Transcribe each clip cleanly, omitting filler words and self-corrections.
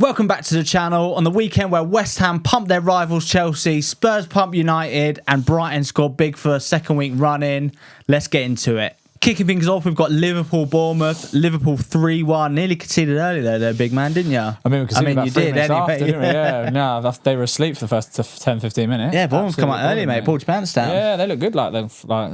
Welcome back to the channel on the weekend where West Ham pumped their rivals Chelsea, Spurs pumped United, and Brighton scored big for a second week run-in. Let's get into it. Kicking things off, we've got Liverpool-Bournemouth. Liverpool 3-1. Nearly conceded early there, big man, didn't you? I mean, you did, anyway. Didn't we? Yeah, no, they were asleep for the first 10-15 minutes. Yeah, Bournemouth come out early, mate. Pulled your pants down. Yeah, they look good, like they're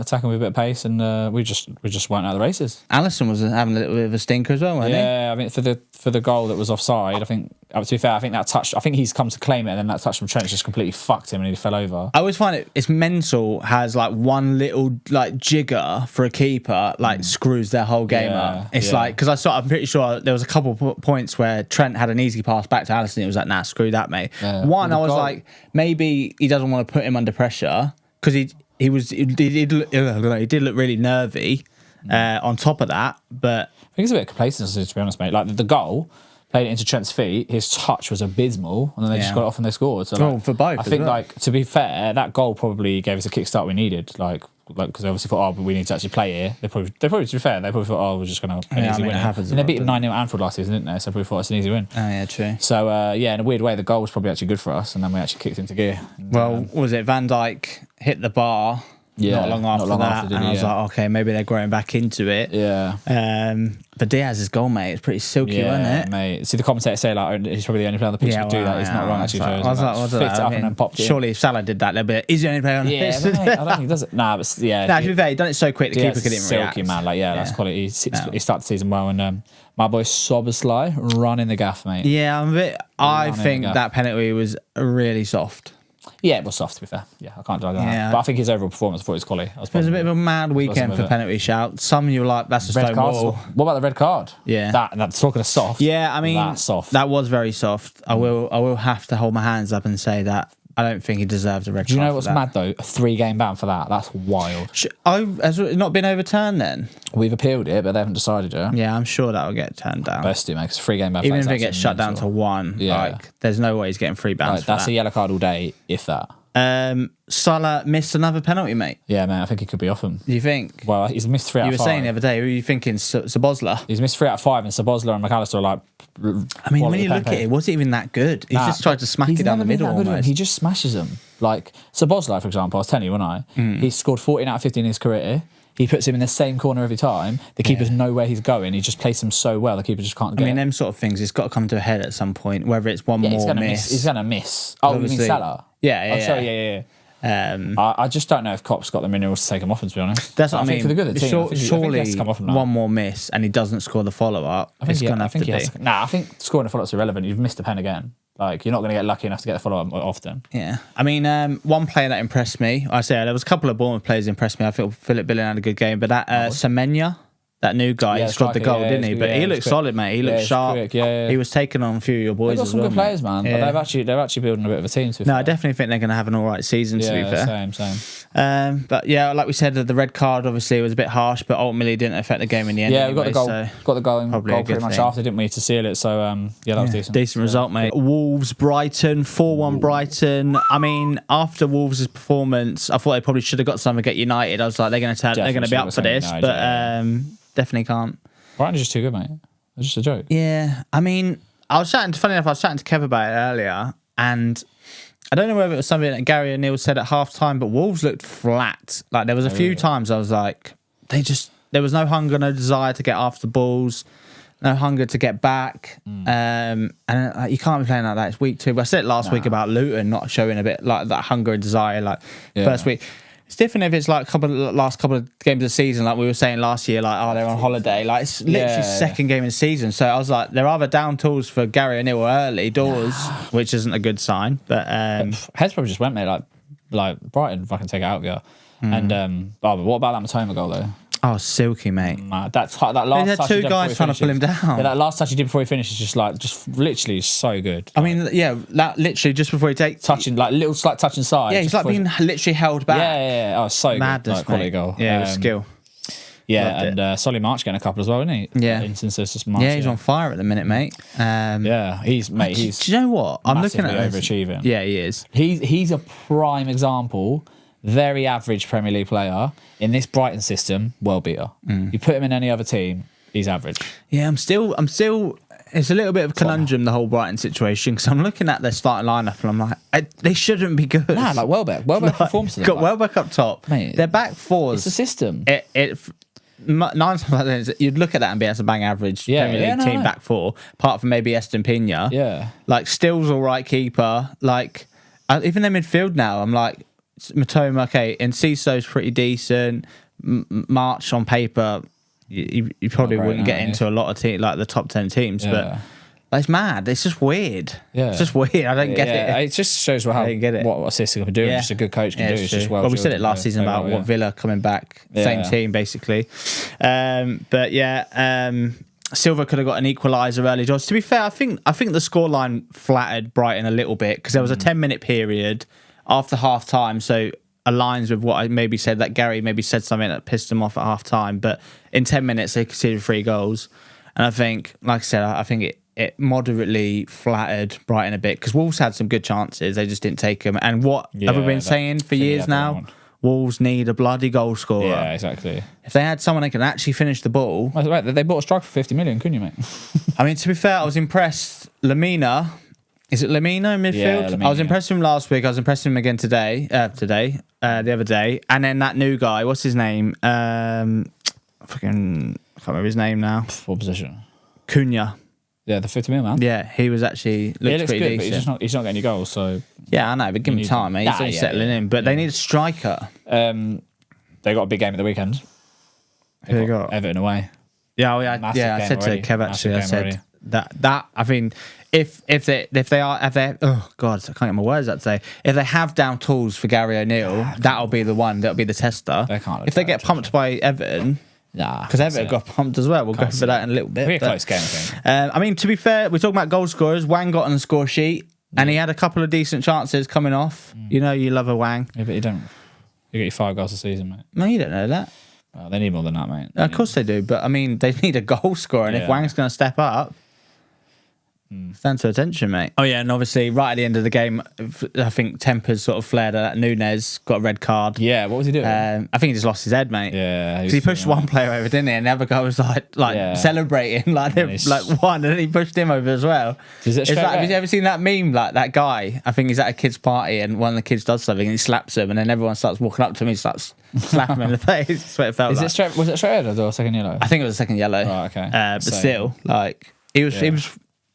attacking with a bit of pace, and we just weren't out of the races. Alisson was having a little bit of a stinker as well, wasn't he? Yeah, I mean, for the goal that was offside, I think, to be fair, I think that touch, I think he's come to claim it, and then that touch from Trent just completely fucked him and he fell over. I always find it's mental, has like one little like jigger for a keeper, like screws their whole game up. It's like, because I'm pretty sure there was a couple points where Trent had an easy pass back to Alisson. It was like, nah, screw that, mate. Yeah. One, I was like, maybe he doesn't want to put him under pressure because he did look really nervy on top of that. But I think it's a bit of complacency, to be honest, mate. Like the goal, played it into Trent's feet, his touch was abysmal, and then they just got it off and they scored. So for both. I think, like, to be fair, that goal probably gave us a kickstart we needed. Like because they obviously thought, but we need to actually play here. They probably, to be fair, they probably thought, we're just going to an easy win. And they beat them 9-0 at Anfield last season, didn't they? So probably thought it's an easy win. Oh yeah, true. So in a weird way, the goal was probably actually good for us, and then we actually kicked into gear. And, what was it? Van Dijk hit the bar. Not long after that, and I was like, okay, maybe they're growing back into it. Yeah. But Diaz's goal, mate, it's pretty silky, wasn't it? Mate. See, the commentators say like he's probably the only player on the pitch to do that. He's not wrong, actually. I was like, flicked it up and then popped it. Surely if Salah did that, they'd be like, he's the only player on the pitch. Yeah, mate, I don't think he does it. Nah, but yeah. Nah, to be fair, he done it so quick, the keeper couldn't even react. Silky, man. Like, that's quality. He started the season well, and my boy Soboslai running the gaff, mate. Yeah, I think that penalty was really soft. Yeah, it was soft, to be fair. Yeah, I can't deny that. Yeah. But I think his overall performance for his quality. It was a bit of a mad weekend for penalty shouts. Some you were like, that's a stone wall. What about the red card? Yeah. That's talking of soft. Yeah, I mean, that's soft. That was very soft. I will have to hold my hands up and say that I don't think he deserves a red card. Do you know what's mad though? A 3-game ban for that. That's wild. Has it not been overturned then? We've appealed it, but they haven't decided yet. Yeah, I'm sure that'll get turned down. Best do, mate. It's a 3-game ban. Even if it gets shut down to 1, there's no way he's getting 3 bans for that. That's a yellow card all day, if that. Salah missed another penalty, mate. Yeah, man, I think he could be off him. Do you think? Well, he's missed 3 out of 5. You were saying the other day, who are you thinking, Szoboszlai? He's missed 3 out of 5, and Szoboszlai and McAllister are like... I mean, when you look at it, was it even that good? He's just tried to smack it down the middle almost. He just smashes them. Like, Szoboszlai, for example, I was telling you, wasn't I? He's scored 14 out of 15 in his career. He puts him in the same corner every time. The keepers know where he's going. He just plays him so well. The keeper just can't get it. I mean, them sort of things, it's got to come to a head at some point, whether it's one more miss. He's going to miss. Oh, you mean Salah? Yeah. Sorry, yeah. I just don't know if Klopp's got the minerals to take him off him, to be honest. That's what I mean. For the good of the team, surely one more miss and he doesn't score the follow-up. It's going to have to be. I think scoring a follow-up's irrelevant. You've missed a pen again. Like, you're not going to get lucky enough to get the follow-up often. Yeah. I mean, one player that impressed me, I say there was a couple of Bournemouth players that impressed me. I feel Philip Billing had a good game, but that Semenya, that new guy, he scored the goal, didn't he? But he looked solid, mate. He looked sharp. He was taking on a few of your boys as well. They've got some good players, man. Yeah. They're actually building a bit of a team. No, I definitely think they're going to have an all right season, to be fair. Same. But yeah, like we said, the red card obviously was a bit harsh, but ultimately didn't affect the game in the end. Yeah, anyway, we got the goal pretty much after, didn't we, to seal it? So that was decent. Decent result, mate. Wolves, Brighton, 4-1 Brighton. I mean, after Wolves' performance, I thought they probably should have got something at United. I was like, they're going to be up for this, but definitely can't. Brighton's just too good, mate. It's just a joke. Yeah, I mean, funny enough, I was chatting to Kev about it earlier, and I don't know whether it was something that Gary O'Neill said at half-time, but Wolves looked flat. Like, there was a few times I was like, there was no hunger, no desire to get after the balls, no hunger to get back. And you can't be playing like that. It's week 2. But I said it last week about Luton not showing a bit like that hunger and desire, first week. It's different if it's like last couple of games of the season, like we were saying last year, like, they're on holiday. Like, it's literally second game of the season. So I was like, they're either down tools for Gary O'Neill early doors, which isn't a good sign. But Heads probably just went, mate, like Brighton fucking take it out, yeah. And but what about that Matoma goal though? Oh, silky, mate. That last touch. Had 2 guys trying to pull him down. Yeah, that last touch he did before he finished is just literally so good. I mean, yeah, that literally just before he takes touching, like little slight touch inside. Yeah, he's like being literally held back. Yeah. Oh, so madness, good. Quality goal. Yeah, it was skill. Yeah, and Solly March getting a couple as well, isn't he? Yeah. Instances just March. Yeah, he's on fire at the minute, mate. He's do you know what? I'm looking at overachieving. Yeah, he is. He's a prime example. Very average Premier League player in this Brighton system, world beater. You put him in any other team, he's average. Yeah, I'm still It's a little bit of a conundrum, the whole Brighton situation, because I'm looking at their starting lineup and I'm like, they shouldn't be good. Nah, like Welbeck performs to them. Got Welbeck up top. Mate, their back fours. It's a system. 9 times out of 10, you'd look at that and be that's a bang average Premier League team back four, apart from maybe Aston Pina. Yeah. Like, Still's all right keeper. Like, even their midfield now, I'm like, Matoma, okay, and Cisso's pretty decent. March on paper, you probably wouldn't get into a lot of like the top 10 teams, but it's mad. It's just weird. Yeah, it's just weird. I don't get it. It just shows what a system can do. Yeah. Just a good coach can do. It's just we said it last season about what Villa coming back, same team basically. But Silva could have got an equaliser early doors. To be fair, I think the scoreline flattered Brighton a little bit because there was a 10-minute period after half time, so aligns with what I maybe said, that Gary maybe said something that pissed him off at half time, but in 10 minutes they conceded 3 goals. And I think, like I said, I think it moderately flattered Brighton a bit because Wolves had some good chances, they just didn't take them. And what have we been saying for years now? Wolves need a bloody goal scorer. Yeah, exactly. If they had someone that can actually finish the ball. Right, they bought a striker for 50 million, couldn't you, mate? I mean, to be fair, I was impressed. Lamina. Is it Lamina in midfield? Yeah, Lamina, I was impressed with him last week. I was impressed with him again today. The other day. And then that new guy, what's his name? I can't remember his name now. What position? Cunha. Yeah, the 50 million man. Yeah, he was actually looks pretty good, decent. But he's not getting any goals, so. Yeah, I know, but give him time, mate. He's only settling in. But they need a striker. They got a big game at the weekend. Who they got? Everton away. Yeah, I said to Kev actually, I said that I mean, if they are, oh god, I can't get my words out today. If they have down tools for Gary O'Neill, that'll be the one. That'll be the tester. If they get pumped by Everton, because Everton got pumped as well. We'll go for that in a little bit. It'll be a close game, I think. I mean, to be fair, we're talking about goal scorers. Wang got on the score sheet, and he had a couple of decent chances coming off. You know, you love a Wang. Yeah, but you don't. You get your 5 goals a season, mate. No, you don't know that. Well, they need more than that, mate. Of course they do, but I mean, they need a goal scorer, and if Wang's going to step up. Stand to attention, mate. Oh yeah, and obviously right at the end of the game, I think tempers sort of flared at Nunes, got a red card. Yeah, what was he doing? I think he just lost his head, mate. Yeah, because he pushed one player over, didn't he? And the other guy was like celebrating, like one, and then he pushed him over as well. Have you ever seen that meme? Like that guy, I think he's at a kid's party, and one of the kids does something, and he slaps him, and then everyone starts walking up to him, and starts slapping him in the face. That's what it felt like. Was it straight red or second yellow? I think it was a second yellow. Oh, okay. But still, like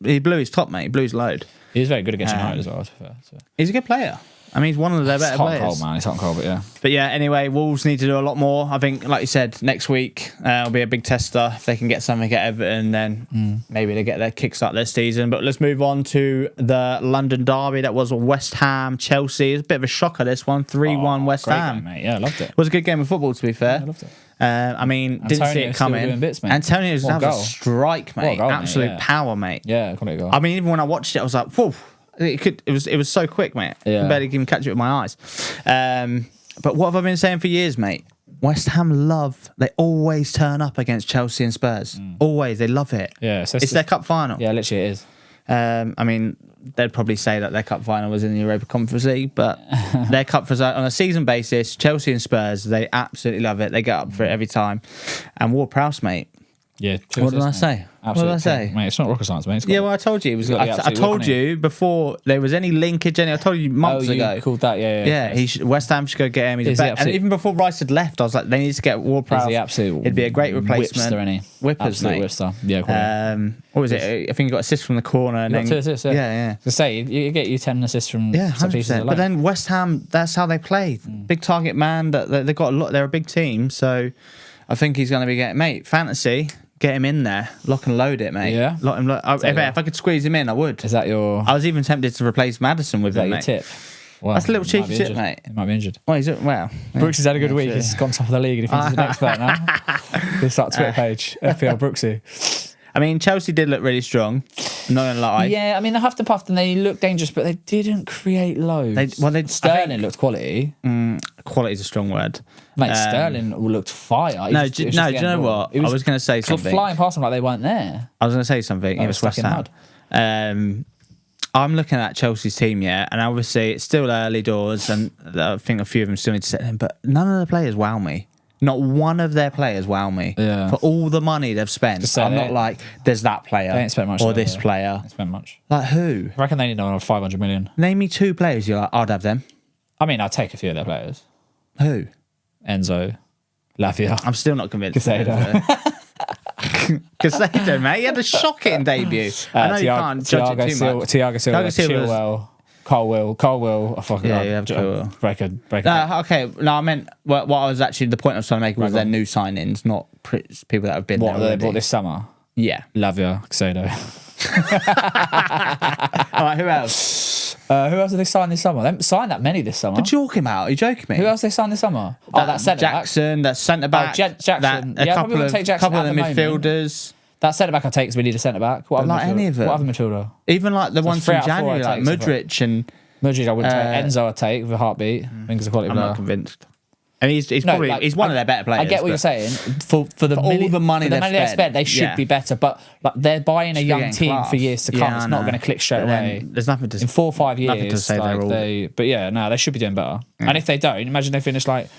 he blew his top, mate. He blew his load. He was very good against United as well, to be fair. So. He's a good player. I mean, he's one of their better players. Cold, man. He's hot and cold, but yeah. But yeah, anyway, Wolves need to do a lot more. I think, like you said, next week will be a big tester. If they can get something at Everton, then maybe they get their kickstart their season. But let's move on to the London derby. That was West Ham, Chelsea. It's a bit of a shocker, this one. 3-1 West Ham. Game, mate. Yeah, I loved it. It was a good game of football, to be fair. Yeah, I loved it. I mean, didn't see it coming. Antonio's have a strike, mate. Absolute power, mate. Yeah, quality goal. I mean, even when I watched it, I was like, whoa. It was so quick, mate. I can barely even catch it with my eyes. But what have I been saying for years, mate? West Ham they always turn up against Chelsea and Spurs. Always, they love it. Yeah, so it's their cup final. Yeah, literally it is. I mean, they'd probably say that their cup final was in the Europa Conference League, but their cup for on a season basis, Chelsea and Spurs, they absolutely love it. They get up for it every time. And Ward-Prowse, mate. Yeah. What did I say? What did I say? Mate, it's not rocket science, mate. Yeah, well, I told you. I told you before there was any linkage. I told you months ago. You called that, Yeah, West Ham should go get him. And even before Rice had left, I was like, they need to get Ward-Prowse. It'd be a great replacement. Whippers, mate. Whipster. Yeah, what was it? I think he got assists from the corner. And got 2 assists, yeah. To say, you get you 10 assists from 100%. But then West Ham, that's how they play. Big target man. They've got a lot. They're a big team. So I think he's going to be getting, mate, fantasy. Get him in there, lock and load it, mate. Yeah. If I could squeeze him in, I would. Is that your? I was even tempted to replace Madison with him, mate. Tip? Well, that's a little cheeky tip, mate. He might be injured. Well, Brooks has had a good week. He's gone top of the league, and he thinks he's an expert now. He'll start Twitter page FPL Brooksy. I mean, Chelsea did look really strong. I'm not gonna lie. Yeah, I mean, they huffed and puffed and they looked dangerous, but they didn't create loads. Sterling looked quality. Quality is a strong word. Mate, Sterling looked fire. Do you know what? I was going to say something. Flying past them like they weren't there. I was going to say something. It was West Ham. I'm looking at Chelsea's team, and obviously it's still early doors, and I think a few of them still need to set in, but none of the players wow me. Not one of their players wow me. Yeah. For all the money they've spent, I'm not like, there's that player They ain't spent much. or this player. They ain't spent much. Like who? I reckon they need around 500 million. Name me 2 players you're like, I'd have them. I mean, I'd take a few of their players. Who? Enzo, Lavia. I'm still not convinced. Casado. Casado, mate. He had a shocking debut. I know you can't judge it too much. Thiago Silva, Chilwell, Cole Will. I fucking Yeah, you have Cole Will. break a. No, okay. No, I meant what I was actually the point I was trying to make was their new signings, not people that have been there What they already. bought this summer? Yeah. Lavia, Casado. All right, who else? Who else did they sign this summer? They haven't signed that many this summer. But talk him out. Are you joking me? Who else they signed this summer? That centre back. Jackson, that centre back. Jackson. A Yeah, couple probably of, take Jackson couple of the at the moment. midfielders. That centre back I take because we need a centre back. What Like other any of them. What other midfielder? Even like the ones 3 from out of 4 January, I like take so far. Mudryk and Mudryk I wouldn't take. Enzo I take with a heartbeat. I think it's a quality I'm player. not convinced. I mean, he's probably like, he's one of their better players. I get what you're saying. For the all the money they've spent, they should yeah. be better. But like they're buying a young getting team class. for years to come. Yeah, it's I not know. going to click straight But then away. there's nothing to In 4 or 5 nothing years. to say like they're all. but yeah, no, they should be doing better. And if they don't, imagine they finish like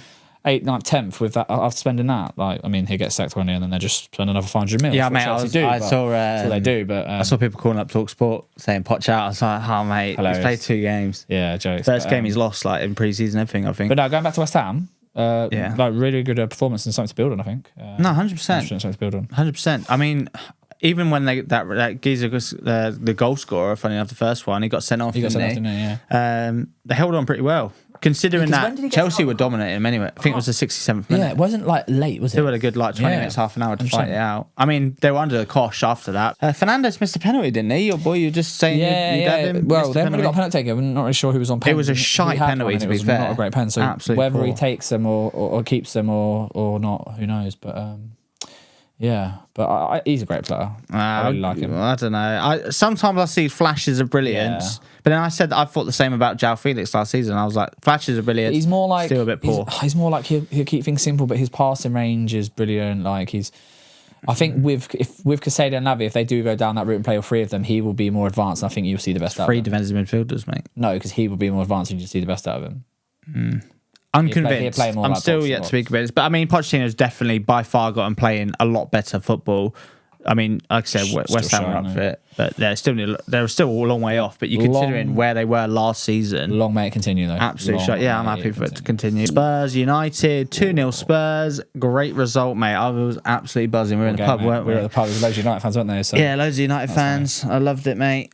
8th, 9th, 10th with that after spending that. Like, I mean, he gets sacked one year and then they just spend another 500 mil. Yeah, That's mate. what Chelsea I do, saw. that's what they do. But I saw people calling up TalkSport saying "Poch out." I was like, "Oh, mate, Hilarious. he's played 2 games. yeah, jokes. First But, game he's lost, like in pre-season, everything. I think." But no, going back to West Ham. Yeah. Like really good performance and something to build on. I think. No, 100%. Something to build on. 100%. I mean, even when that geezer was the goal scorer, funny enough, the first one, he got sent off. He got sent off, didn't he? didn't he? Yeah. They held on pretty well, considering Yeah, 'cause when did he that get Chelsea sent were off? dominating him anyway. I think it was the 67th minute. Yeah, it wasn't like late, was it? Still had a good 20 Yeah. minutes, half an hour to 100%. fight it out. I mean, they were under the cosh after that. Fernandes missed a penalty, didn't he? Your boy, you were just saying you dabbed him. Well, missed they haven't really got a penalty. penalty taker. I'm not really sure who was on pen. It was a He shite had penalty, one, to and be it was fair. not a great pen. So Absolute whether he poor. takes them or keeps them or not, who knows? But yeah, but he's a great player. I really like him. I don't know. Sometimes I see flashes of brilliance, but then I thought the same about João Felix last season. I was like, flashes of brilliance. He's more like still a bit poor. He's more like he'll keep things simple, but his passing range is brilliant. Like I think with Casado and Navi, if they do go down that route and play all 3 of them, he will be more advanced. And I think you'll see the best out of 3 him. defensive midfielders, mate. No, because he will be more advanced and you'll see the best out of him. Unconvinced. He'll play more I'm like still box to yet box. to be convinced. But I mean, Pochettino's definitely by far gotten playing a lot better football. I mean, like I said, West Ham are up showing, for it, but they're still a long way off. But you're considering where they were last season. Long may it continue though. Absolute shot. Yeah, I'm happy for it to continue. continue. Spurs United 2-0 Spurs. Great result, mate. I was absolutely buzzing. We were in the Okay, pub, mate. weren't we? We were at the pub. There was loads of United fans, weren't there? So. Yeah, loads of United fans. I loved it, mate.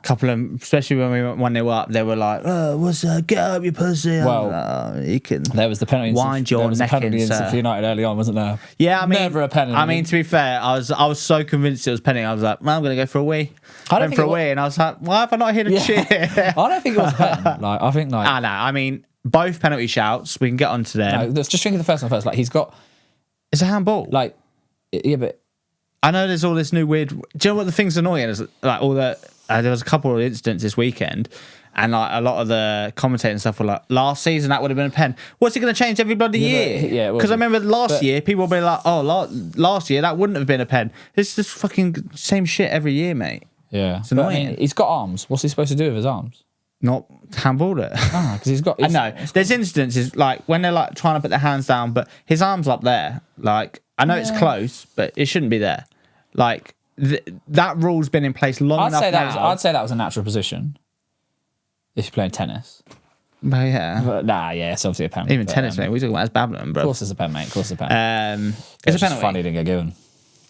Couple of, especially when we went 1-0 up, they were like, "Oh, what's that? Get up, you pussy!" Well, you can. There was the penalty. Wind your neck in, penalty sir. for United early on, wasn't there? Yeah, I mean, never a penalty. I mean, to be fair, I was so convinced it was penalty. I was like, "Man, I'm gonna go for a wee." I don't Went think for it a wa- wee, and I was like, "Why have I not hit a cheer?" I don't think it was a pen. Like I think like I know. I mean, both penalty shouts. We can get onto them. no, let's just think of the first one first. Like he's got It's a handball. like yeah, but I know there's all this new weird. Do you know what the thing's annoying is? Like all the there was a couple of incidents this weekend, and like a lot of the commentators and stuff were like, "Last season that would have been a pen. What's it going to change every bloody year?" yeah, it Because I wasn't. remember last But- year people would be like, "Oh, last year that wouldn't have been a pen." It's just fucking same shit every year, mate. yeah. It's But, I annoying. mean, he's got arms. What's he supposed to do with his arms? Not handballed it. Because he's got. I know. There's instances like when they're like trying to put their hands down, but his arms up there. Like I know it's close, but it shouldn't be there. Like that rule's been in place long I'd enough say now. I'd say that was a natural position. If you're playing tennis. But yeah. But, yeah, it's obviously a pen. Even but, tennis, mate. We talk about as badminton, bro. Of course, it's a pen, mate. Of course, it's a pen. It's a just penalty. funny it didn't get given.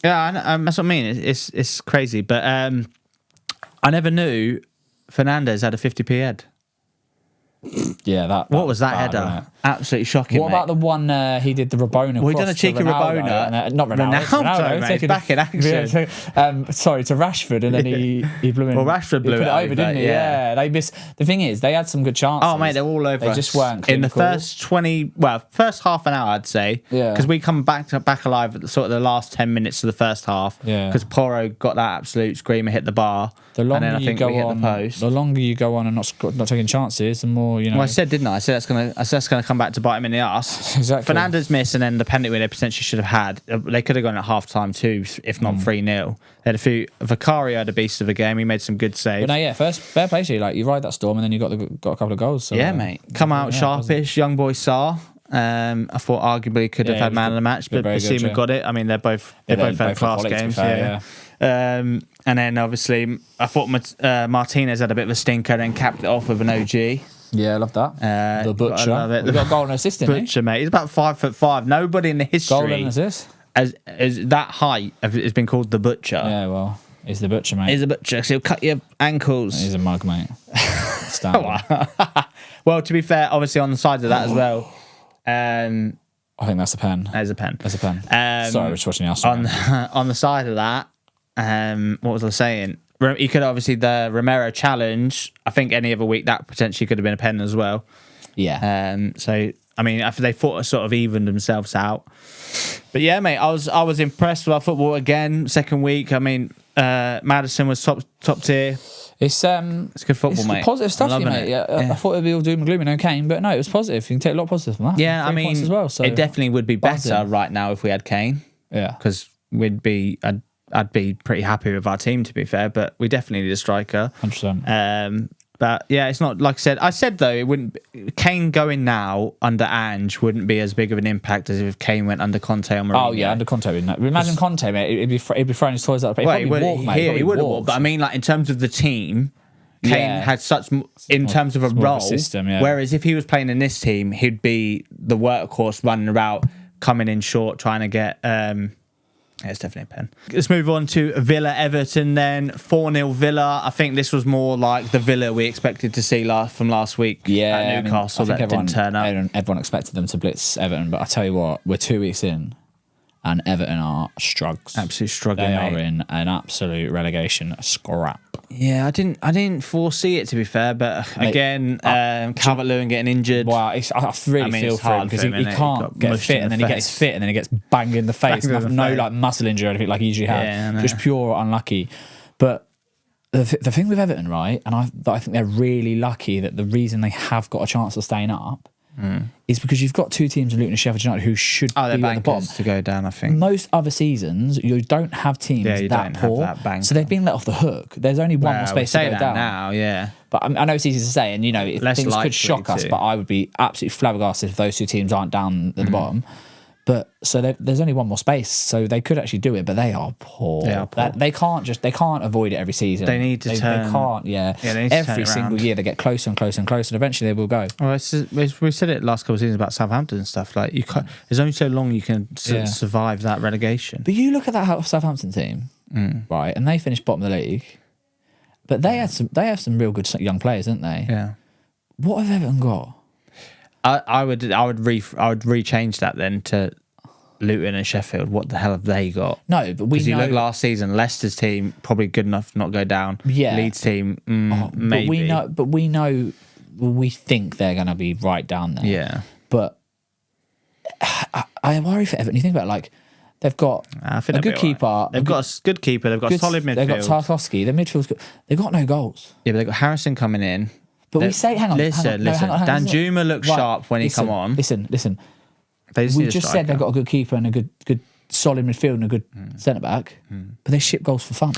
Yeah, I know, that's what I mean. It's crazy, but I never knew Fernandes had a 50p head. Yeah, that. What was that bad, wasn't header? it? Absolutely shocking. What about the one he did the Rabona? Well, he cross done a cheeky to Ronaldo, Rabona. and, not Ronaldo. Ronaldo, mate, taking back in action. Sorry, to Rashford, and then he blew in. Well, Rashford blew he put it over, didn't he? yeah. Yeah, they missed. The thing is, they had some good chances. Oh, mate, they're all over They us. just weren't in the clinical. first half an hour, I'd say. Yeah. Because we come back alive at the last 10 minutes of the first half. Yeah. Because Porro got that absolute screamer, hit the bar. The and longer then I you think go we hit on, the post. the longer you go on and not taking chances, the more you know. Well, I said, didn't I? I said that's gonna come back to bite him in the arse. Exactly. Fernandes missed, and then the penalty they potentially should have had. They could have gone at half time too, if not 3-0. They had a few. Vicario had a beast of a game. He made some good saves. But no, yeah, first fair play to you. Like you ride that storm, and then you got a couple of goals. So, yeah, mate. Come out yeah, sharpish, young boy Sarr. I thought arguably could have had man of the match, but Basuma got it. I mean, they both had class quality, games. Fair, and then obviously, I thought Martinez had a bit of a stinker, then capped it off with an OG. Yeah, I love that. The Butcher. I love it. We got a goal and assist, didn't Butcher, mate. He's about 5'5". Nobody in the history goal and assist as that height has been called the Butcher. Yeah, well, he's the Butcher, mate. He's a butcher, so he'll cut your ankles. He's a mug, mate. Well, to be fair, obviously on the side of that as well. I think that's a pen. There's a pen. That's a pen. Sorry, we're just watching the Arsenal. On the side of that, what was I saying? You could obviously the Romero challenge. I think any other week that potentially could have been a pen as well. Yeah. So I mean, after they sort of evened themselves out. But yeah, mate, I was impressed with our football again. Second week, I mean, Maddison was top tier. It's good football, mate. Positive stuff, mate. Yeah. I thought it'd be all doom and gloom and no Kane, but no, it was positive. You can take a lot of positive from that. Yeah, I mean, as well, so it definitely would be better right now if we had Kane. Yeah, because I'd be pretty happy with our team, to be fair, but we definitely need a striker. 100%. But yeah, it's not like I said. I said though, it wouldn't. Kane going now under Ange wouldn't be as big of an impact as if Kane went under Conte or Mourinho. Oh yeah, under Conte. Imagine Conte, mate. He'd be throwing his toys out. He would walk. But I mean, like in terms of the team, Kane had such in terms of a role. System, whereas if he was playing in this team, he'd be the workhorse running around, coming in short, trying to get. Yeah, it's definitely a pen. Let's move on to Villa Everton then. 4-0 Villa. I think this was more like the Villa we expected to see from last week at Newcastle. I think didn't turn up. Everyone expected them to blitz Everton, but I tell you what, we're 2 weeks in and Everton are struggles. Absolute struggling. They are in an absolute relegation scrap. Yeah, I didn't foresee it, to be fair, but again, Calvert-Lewin getting injured. Wow, I really feel for him because he can't get fit, and then he gets fit, and then he gets banged in the face. No like muscle injury or anything like he usually has. Just pure unlucky. But the thing with Everton, right, and I think they're really lucky that the reason they have got a chance of staying up is because you've got two teams in Luton and Sheffield United who should be at the bottom to go down. I think most other seasons you don't have teams that poor, so they've been let off the hook. There's only one more space to go down now. Yeah, but I know it's easy to say, and you know things could shock us. But I would be absolutely flabbergasted if those two teams aren't down at the bottom. But so there's only one more space, so they could actually do it, but they are poor. They can't avoid it every season. They need to turn. They can't. They need to every single year they get closer and closer and closer, and eventually they will go. Well, we said it last couple of seasons about Southampton and stuff. Like you can't. There's only so long you can survive that relegation. But you look at that Southampton team, right, and they finished bottom of the league, but they have some real good young players, didn't they? Yeah. What have Everton got? I would rechange that then to Luton and Sheffield. What the hell have they got? No, but because you look last season, Leicester's team probably good enough to not go down. Yeah, Leeds team maybe. But we know. We think they're going to be right down there. Yeah, but I worry for Everton. You think about it, like they've got a good keeper. Right. They've got a good keeper. They've got a solid midfield. They've got Tarkowski. Their midfield's good. They've got no goals. Yeah, but they've got Harrison coming in. But we say, hang on. Listen. Danjuma looks sharp when he come on. Listen. We just said they've got a good keeper and a good solid midfield and a good centre back, but they ship goals for fun.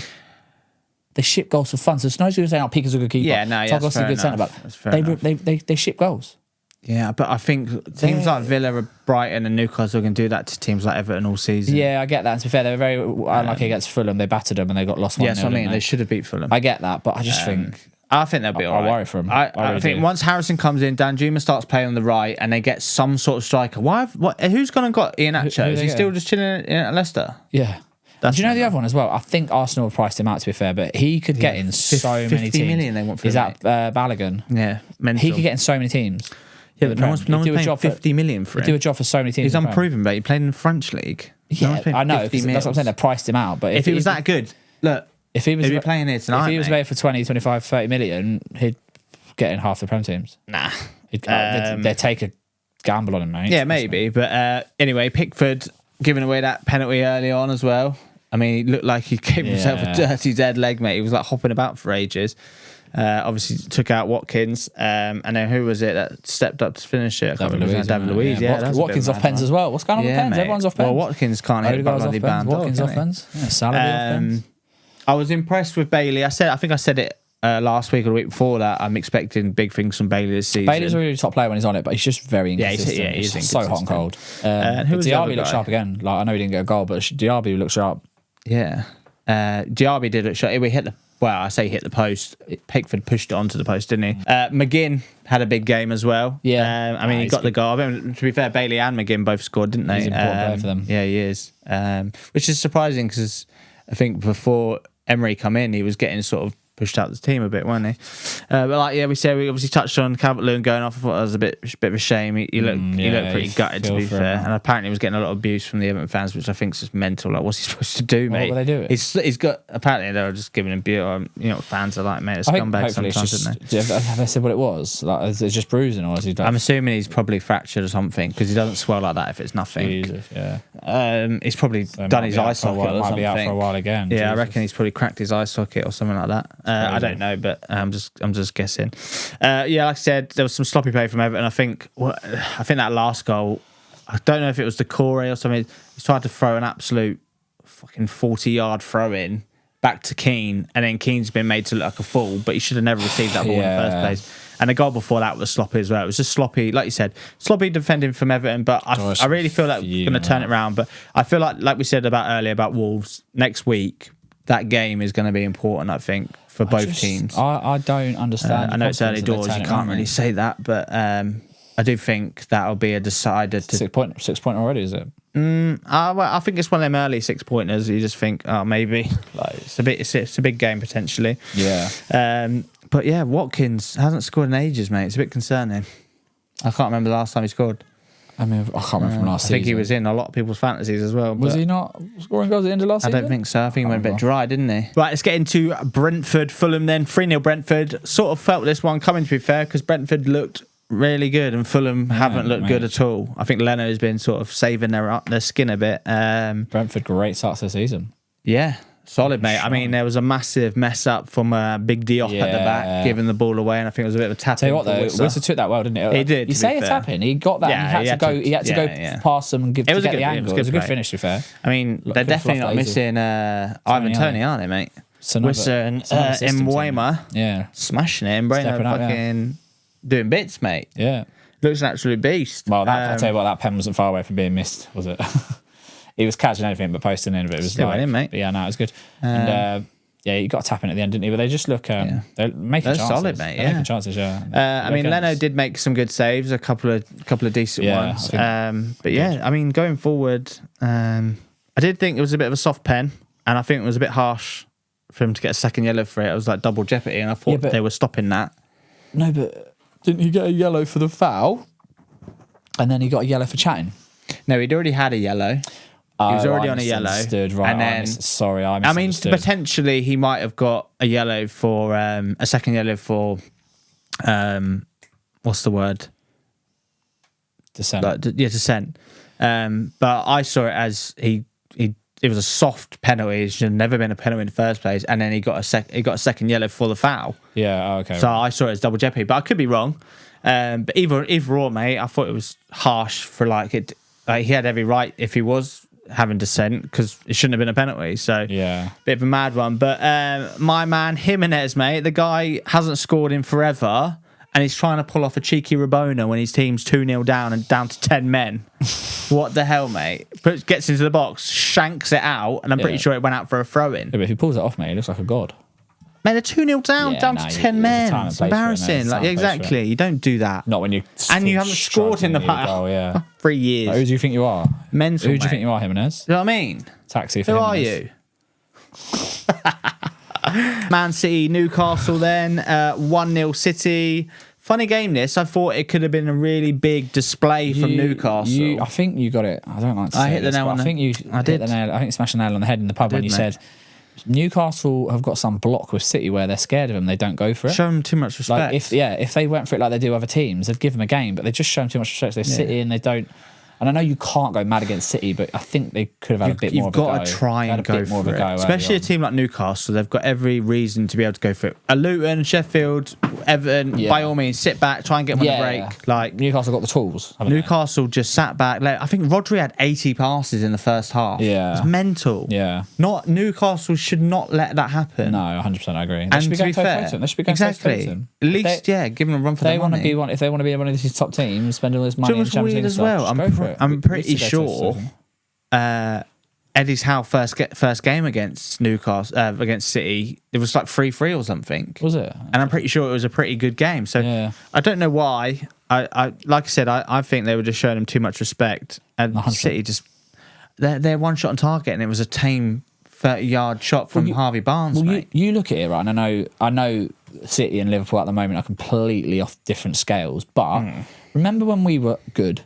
So it's no good saying, Pique's a good keeper. Yeah, no, Tarkowski's a good centre back. They ship goals. Yeah, but I think teams like Villa, Brighton, and Newcastle can do that to teams like Everton all season. Yeah, I get that. And to be fair, they were very unlucky against Fulham. They battered them and they got lost 1-0. Yes, I mean they should have beat Fulham. I get that, but I just think. I think they'll be all right. I worry for them. I think once Harrison comes in, Danjuma starts playing on the right, and they get some sort of striker. Who's gone and got Iheanacho? Is he still just chilling at Leicester? Yeah. Do you know the other one as well? I think Arsenal have priced him out, to be fair, but he could get in so many teams. 50 million they want for him. Is that Balogun? Yeah, mental. He could get in so many teams. Yeah, but no one's paying 50 million for him. He'd do a job for so many teams. He's unproven, but he played in the French league. Yeah, I know. That's what I'm saying. They priced him out. But if he was that good, look. If he was playing here tonight, if he was made for 20, 25, 30 million, he'd get in half the Prem teams. Nah. They'd take a gamble on him, mate. Yeah, maybe. But anyway, Pickford giving away that penalty early on as well. I mean, he looked like he gave himself a dirty dead leg, mate. He was like hopping about for ages. Obviously took out Watkins. And then who was it that stepped up to finish it? David Luiz. Yeah, Watkins off pens as well. What's going on with pens? Mate. Everyone's off pens. Well, Watkins can't hit Watkins off pens. Yeah, Salah off pens. I was impressed with Bailey. I think I said it last week or the week before that, I'm expecting big things from Bailey this season. Bailey's a really top player when he's on it, but he's just very inconsistent. He's so hot and cold. Diaby looks sharp again. Like, I know he didn't get a goal, but Diaby looks sharp. Yeah. Diaby did look sharp. We hit the... Well, I say hit the post. Pickford pushed it onto the post, didn't he? McGinn had a big game as well. Yeah. I mean, he got the goal. I mean, to be fair, Bailey and McGinn both scored, didn't they? He's an important player for them. Yeah, he is. Which is surprising because I think before Emery come in, he was getting sort of pushed out the team a bit, weren't he? But like, we obviously touched on Calvert-Lewin going off. I thought that was a bit of a shame. He looked pretty gutted, to be fair. And apparently he was getting a lot of abuse from the Everton fans, which I think is just mental. Like, what's he supposed to do, mate? What were they doing? He's got, apparently they were just giving him abuse. You know what fans are like, mate. It's scumbags sometimes, isn't they? Have they said what it was? Like, is it just bruising, or is he? I'm assuming he's probably fractured or something because he doesn't swell like that if it's nothing. Jesus, yeah. He's probably done his eye socket or something. Might be out for a while again. Yeah, Jesus. I reckon he's probably cracked his eye socket or something like that. I don't know, but I'm just guessing. Like I said, there was some sloppy play from Everton. I think that last goal, I don't know if it was Decore or something. He's tried to throw an absolute fucking 40-yard throw in back to Keane, and then Keane's been made to look like a fool, but he should have never received that ball in the first place. And the goal before that was sloppy as well. It was just sloppy, like you said, sloppy defending from Everton. But I really feel like we're going to turn it around. But I feel like we said earlier about Wolves, next week, that game is going to be important, I think, for both teams. I don't understand. I know it's early doors, you can't really say that, but I do think that'll be a decider. 6 point already, is it? I think it's one of them early 6-pointers. You just think, maybe like it's a big game potentially. Yeah. But yeah, Watkins hasn't scored in ages, mate. It's a bit concerning. I can't remember the last time he scored. I mean, I can't remember from last season. I think he was in a lot of people's fantasies as well. Was he not scoring goals at the end of last season? I don't think so. I think he went a bit dry, didn't he? Right, let's get into Brentford, Fulham then. 3-0 Brentford. Sort of felt this one coming, to be fair, because Brentford looked really good and Fulham haven't looked good at all. I think Leno's been sort of saving their skin a bit. Brentford, great start to the season. Yeah. Solid, mate. I mean, there was a massive mess up from Big Diop at the back, giving the ball away, and I think it was a bit of a tap. Tell you what, though, Whistle took that well, didn't it? He did. You say a tap in, he got that. Yeah, he had to go past them and get the angle. It was a good finish, to be fair. I mean, they're definitely not missing Ivan Toney, are they, mate? Whistle and Mbeumo, smashing it. Mbeumo fucking doing bits, mate. Yeah, looks an absolute beast. Well, I'll tell you what, that pen wasn't far away from being missed, was it? He was catching anything but posting in, but it was still in, mate. Yeah, no, it was good. And you got a tap in at the end, didn't you? But they just look, they're making chances. Solid, mate. They're making chances, I mean, Leno did make some good saves, a couple of decent ones. But yeah, I mean, going forward, I did think it was a bit of a soft pen, and I think it was a bit harsh for him to get a second yellow for it. It was like double jeopardy, and I thought they were stopping that. No, but didn't he get a yellow for the foul? And then he got a yellow for chatting? No, he'd already had a yellow. He was already on a yellow. Right, and then, I mean, potentially he might have got a yellow for a second yellow for what's the word? Dissent. Dissent. But I saw it as it was a soft penalty. It should have never been a penalty in the first place, and then he got a second yellow for the foul. Yeah. Okay. So I saw it as double jeopardy, but I could be wrong. But either or, mate, I thought it was harsh for it. Like, he had every right if he was having dissent, because it shouldn't have been a penalty. So bit of a mad one. But my man Jimenez, mate, the guy hasn't scored in forever, and he's trying to pull off a cheeky Rabona when his team's 2-0 down and down to 10 men. What the hell, mate? Gets into the box, shanks it out, and I'm pretty sure it went out for a throw-in. Yeah, but if he pulls it off, mate, he looks like a god. Man, they're 2-0 down to 10 men. It's embarrassing. Exactly. You don't do that. Not when you... And you haven't scored in the past 3 years. Like, who do you think you are? Mental, Who do you think you are, Jimenez? You know what I mean? Taxi for Jimenez. Who are you? Man City, Newcastle then. 1-0 City. Funny game this. I thought it could have been a really big display from Newcastle. I think you got it. I don't like to say I hit the nail on the head. I did. I think you smashed the nail on the head in the pub when you said... Newcastle have got some block with City where they're scared of them. They don't go for it. Show them too much respect. If they went for it like they do other teams, they'd give them a game. But they just show them too much respect. So they sit in, they don't. And I know you can't go mad against City, but I think they could have had a bit more of a go. You've got to try and go for it. Especially a team like Newcastle, they've got every reason to be able to go for it. A Luton, Sheffield, Everton, by all means, sit back, try and get them on the break. Yeah. Like Newcastle got the tools. Newcastle just sat back. Like, I think Rodri had 80 passes in the first half. Yeah. It's mental. Yeah. Not Newcastle should not let that happen. No, 100% I agree. And to be fair, they should be going exactly. At least, give them a run for their money. If they want to be one of these top teams, spend all this money in Champions League as well. I'm pretty sure Eddie's Howe first game against Newcastle against City, it was like 3-3 or something. Was it? And I'm pretty sure it was a pretty good game. So I don't know why. I like I said, I think they were just showing him too much respect. And 100%. City just they're one shot on target, and it was a tame 30-yard shot from Harvey Barnes. Mate. You look at it, right? And I know City and Liverpool at the moment are completely off different scales. But remember when we were good?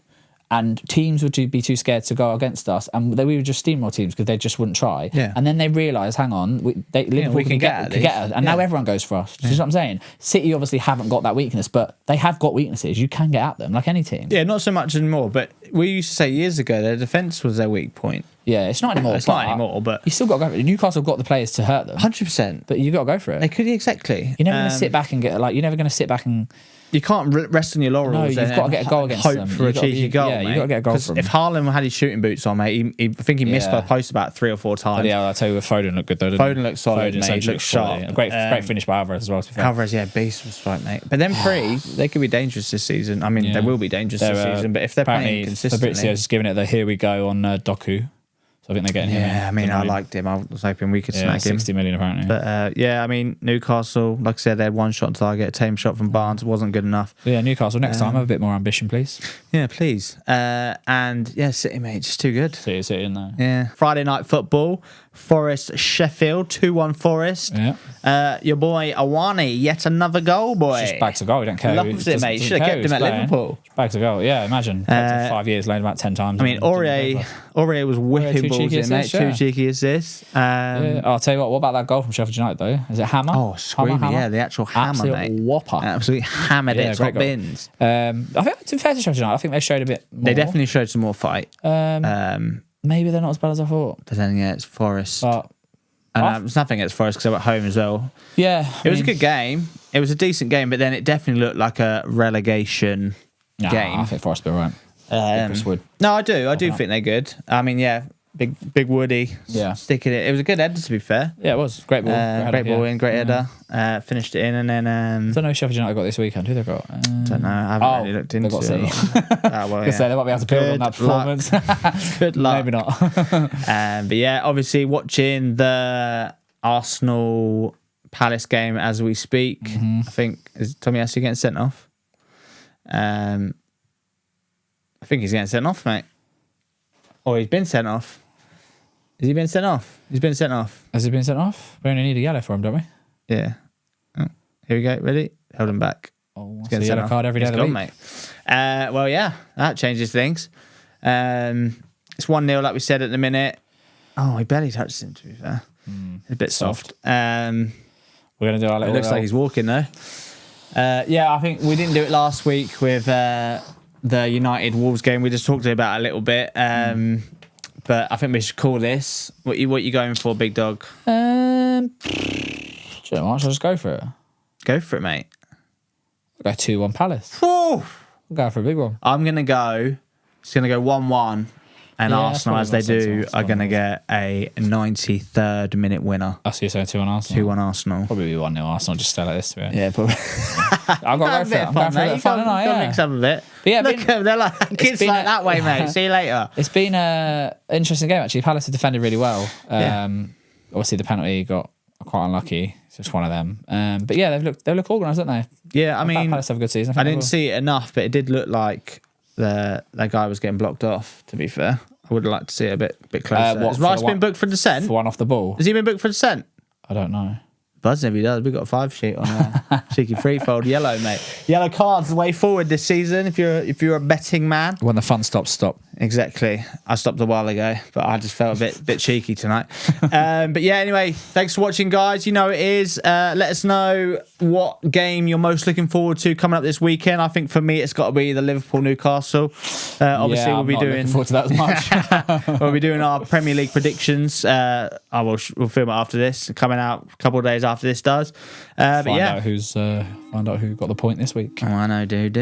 And teams would be too scared to go against us, and we would just steamroll teams because they just wouldn't try. Yeah. And then they realise, hang on, Liverpool can get us, and now everyone goes for us. Do you know what I'm saying? City obviously haven't got that weakness, but they have got weaknesses. You can get at them like any team. Yeah, not so much anymore. But we used to say years ago their defence was their weak point. Yeah, it's not anymore. It's not anymore, but you still got to go for it. Newcastle got the players to hurt them, 100%. But you got to go for it. They could exactly. You're never going to sit back and get you're never going to sit back and. You can't rest on your laurels. No, you've got to get a goal against them. Hope for a cheeky goal, mate. You've got to get a goal from if Haaland had his shooting boots on, mate, I think he missed by post about 3 or 4 times. Yeah, I'll tell you, Foden looked good though. Foden looked solid, mate. He looked sharp. Great finish by Alvarez as well. Alvarez, beast was right, mate. But then 3, they could be dangerous this season. I mean, they will be dangerous this season. But if they're playing consistently, Fabrizio's giving it the here we go on Doku. So I think they're getting him. Yeah, I mean, I liked him. I was hoping we could snag him. 60 million apparently. But I mean, Newcastle, like I said, they had one shot on target, a tame shot from Barnes, wasn't good enough. Yeah, Newcastle, next time have a bit more ambition, please. Yeah, please. And City, mate, just too good. City in there. Yeah. Friday night football, Forest Sheffield, 2-1 Forest. Yeah. Your boy Awani, yet another goal, boy. Just bags of goal, we don't care. Loves it, mate. Should have kept him at Liverpool. Bags of goal, yeah, imagine. 5 years, loaned about 10 times. I mean, Aurier was whipping balls in, mate. 2 cheeky assists. I'll tell you what about that goal from Sheffield United, though? Is it Hammer? Oh, screaming, yeah, the actual hammer, absolute mate. Whopper. Absolutely hammered it, top bins. I think, to be fair to Sheffield United, I think they showed a bit more. They definitely showed some more fight. Maybe they're not as bad as I thought. But then, it's Forest. But and it's nothing against Forest because they were at home as well. Yeah. It was a good game. It was a decent game, but then it definitely looked like a relegation game. I think Forest will be right. No, I do. I do think they're good. I mean, big Woody. Sticking it. It was a good header, to be fair. Yeah, it was. Great ball. Great ball in, great header. Finished it in, and then... I don't know who Sheffield United got this weekend. Who they got? Don't know. I haven't really looked into it. They got City. They might be able to build on that performance. Good luck. Maybe not. But obviously watching the Arsenal Palace game as we speak. I think is Tommy Asu getting sent off. I think he's getting sent off, mate. Or he's been sent off. Has he been sent off? He's been sent off. Has he been sent off? We only need a yellow for him, don't we? Yeah. Oh, here we go. Ready? Hold him back. Oh, it's a yellow card every day of the week. Mate. That changes things. It's 1-0, like we said at the minute. Oh, he barely touched him, to be fair. A bit soft. We're going to do our little... It looks like he's walking, though. I think we didn't do it last week with the United Wolves game. We just talked about it a little bit. But I think we should call this. What you going for, big dog? Do you know what? Shall I just go for it? Go for it, mate. I'll go 2-1 Palace. I'll go for a big one. I'm going to go... It's going to go 1-1. And Arsenal, as they do, are going to get a 93rd minute winner. I see you saying 2-1 Arsenal. 2-1 Arsenal. Probably be 1-0 Arsenal, just stay like this. Yeah, probably. I've got to go for it. I'm going for a bit of fun, haven't I? Yeah. Mix up a bit. But yeah, look, they're like, kids like that way, mate. See you later. It's been an interesting game, actually. Palace have defended really well. Obviously, the penalty got quite unlucky. It's just one of them. But yeah, they look organised, don't they? Yeah, I mean... Palace have a good season. I didn't see it enough, but it did look like that guy was getting blocked off, to be fair. I would have liked to see it a bit closer. Has Rice been booked for dissent? For one off the ball. Has he been booked for dissent? I don't know. Buzz if he does. We've got a 5 sheet on there. Cheeky threefold yellow, mate. Yellow cards the way forward this season if you're a betting man. When the fun stops, stop. Exactly. I stopped a while ago, but I just felt a bit cheeky tonight. But yeah, anyway, thanks for watching, guys. You know it is. Let us know what game you're most looking forward to coming up this weekend. I think for me, it's got to be the Liverpool-Newcastle. Obviously, we'll be doing. Looking forward to that as much. We'll be doing our Premier League predictions. We'll film it after this, coming out a couple of days after this does. But yeah, find out who got the point this week. Oh, I know, dude.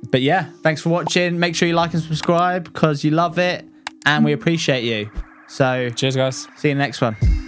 But yeah, thanks for watching. Make sure you like and subscribe because you love it and we appreciate you. So cheers, guys. See you in the next one.